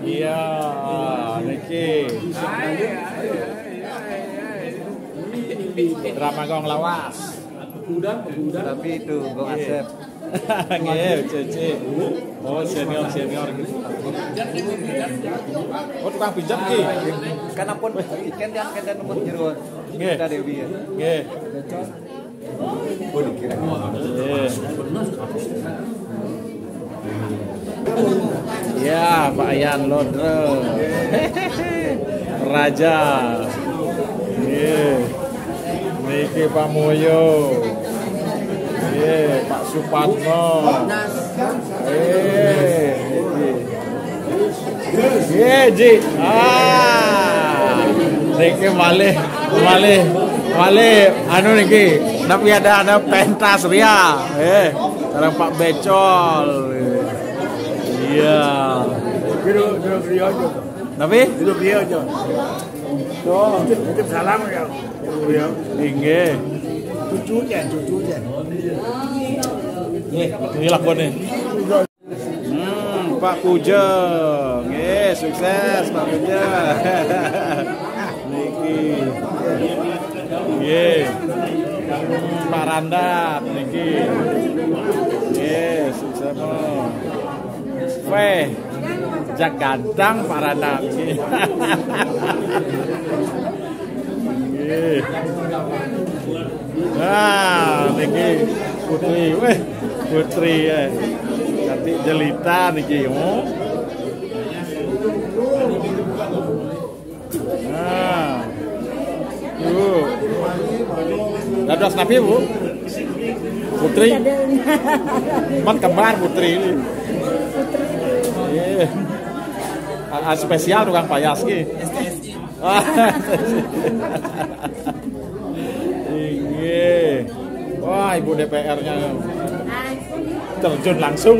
Iya, niki. Drama gong lawas. Tapi itu Gong Asep. Nggih, Cece. Oh, senior gitu. Oh, tukang pinjam ki. Karena pun ikan dia kan nomor jero. Nggih. Kita Dewi ya. Nggih. Oh dikira. Ya, Pak Yan Lodre. Raja. Nggih. Niki Pak Moyo. Nggih, Pak Supatno. Nggih, Ji. Niki malih anu niki. Tapi ada pentas ria. Sekarang Pak Becol. Iya. Duduk dia aja. Tapi? Duduk dia aja. Oh, titip salam ya. Ya. Nggih. Cucunya. Ini lakonnya. Pak Pujeng. Nggih, sukses Pak Pujeng. Niki. Nggih. Pak Randat niki. Nggih, sukses. Weh, jak ganteng Pak Randat. Nggih. Nah, niki Putri, Putri ya. Cantik jelita niki. Nah. Dados napi Bu? Putri. Man kembar Putri ini. Spesial tukang payas ki. Wah, Ibu DPR-nya terjun langsung.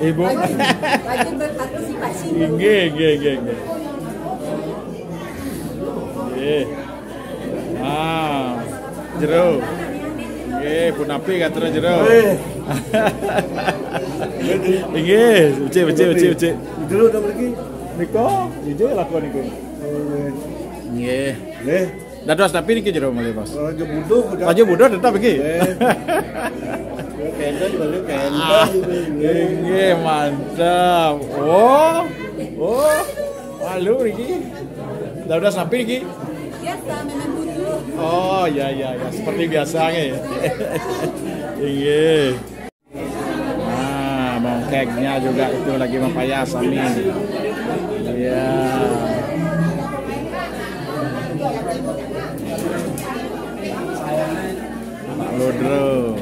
Ibu. Wajib berpartisipasi. Nggih. Jero. Nggih, Bu Napi katanya jero. Nggih, uci. Dulu udah pergi. Niko, ijo lakon niku. Nggih. Nggih. Dados tapi niki jero malih, Bos. Raja Budo udah. Raja Budo tetap iki. Kendon balik Nggih, mantap. Oh. Malu niki. Dados tapi niki. Biasa memang butuh. Oh, ya. Seperti biasa nggih. Nggih. Nah, mongkeknya juga itu lagi mempayas amin. Iya. Pak Lodro.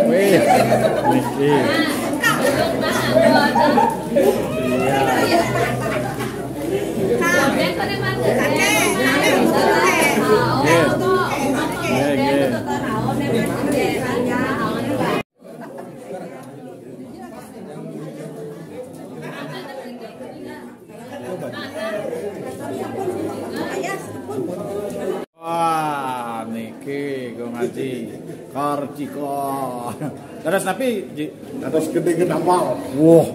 Wih, niki. Wah, niki Gong Haji Karciko. Terus tapi atas gede amal. wah.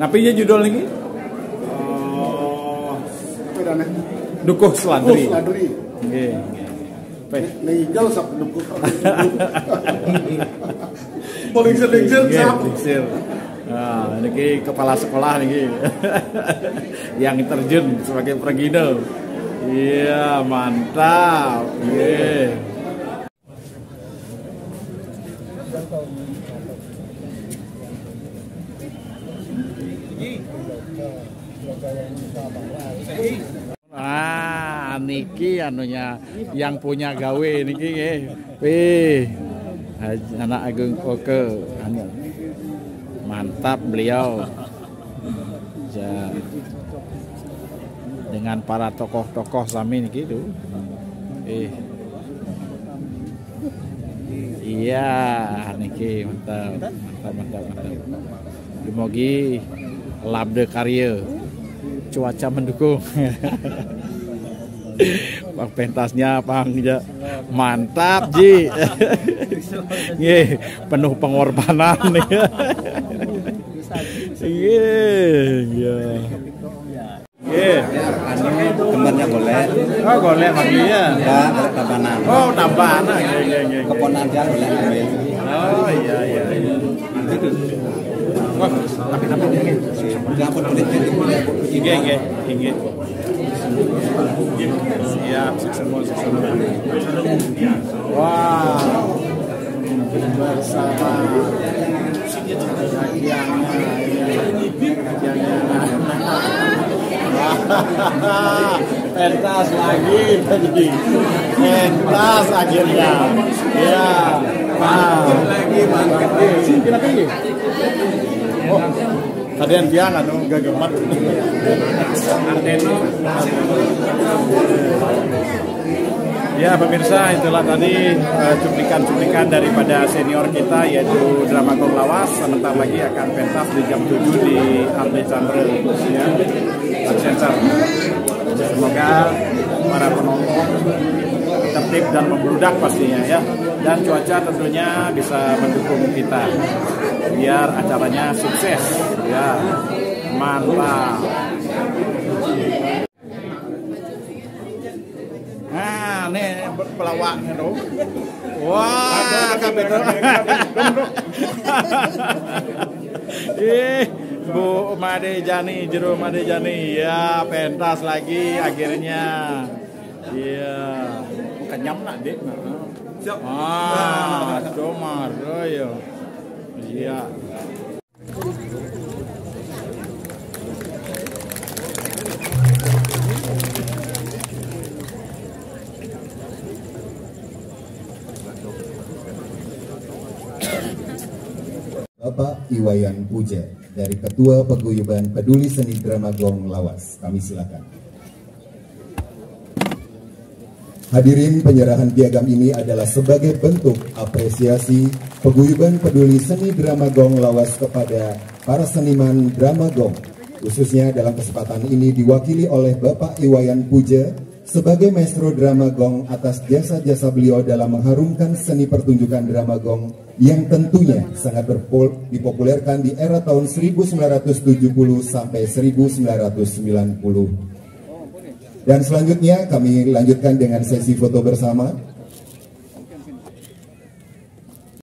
Napi nya judul niki? Pedane. Dukuh Selandri. Selandri. Nggih. Ninggal sak dukuh. Paling sering sak. Nah, niki kepala sekolah niki. Yang terjun sebagai pergino. Iya, mantap. Nggih. Niki anunya yang punya gawe niki nggih. Wih. Anak Agung Oke. Mantap beliau. Ya. Dengan para tokoh-tokoh sami niki tuh. Iya, niki mantap. Dimogi labde karya. Cuaca mendukung. Bang pentasnya Bang ya. Mantap Ji. Nggih, penuh pengorbanan nih. Nggih. Temannya golek. Oh, golek maksudnya. Ya, golek tabanan. Oh, tabanan. Nggih. Keponan dia golek ambil. Oh, iya. Oh, tapi ini. Dia pun boleh jadi boleh. Nggih. Siap, semua. Wow. Bersama pentas lagi tadi. Pentas akhirnya. Ya. Lagi mantap. Sini. Oh, kalian tiang anu gagemat. Anteno. Ya pemirsa, itulah tadi cuplikan-cuplikan daripada senior kita yaitu Drama Gong Lawas. Sebentar lagi akan pentas di jam 7 di Arde Chandra ya, Center. Semoga para penonton tertib dan membludak pastinya ya. Dan cuaca tentunya bisa mendukung kita biar acaranya sukses ya. Mantap. Nah, nih pelawaknya tuh. Wah, kabetul. Bu Made Jani, Jero Made Jani, ya pentas lagi akhirnya. Iya, kenyam nak dek. Ah, comar, yo. Iya. Bapak Iwayan Puja dari Ketua Paguyuban Peduli Seni Drama Gong Lawas. Kami silakan. Hadirin, penyerahan piagam ini adalah sebagai bentuk apresiasi Paguyuban Peduli Seni Drama Gong Lawas kepada para seniman drama gong. Khususnya dalam kesempatan ini diwakili oleh Bapak Iwayan Puja sebagai maestro drama gong atas jasa-jasa beliau dalam mengharumkan seni pertunjukan drama gong yang tentunya sangat dipopulerkan di era tahun 1970 sampai 1990. Dan selanjutnya kami lanjutkan dengan sesi foto bersama.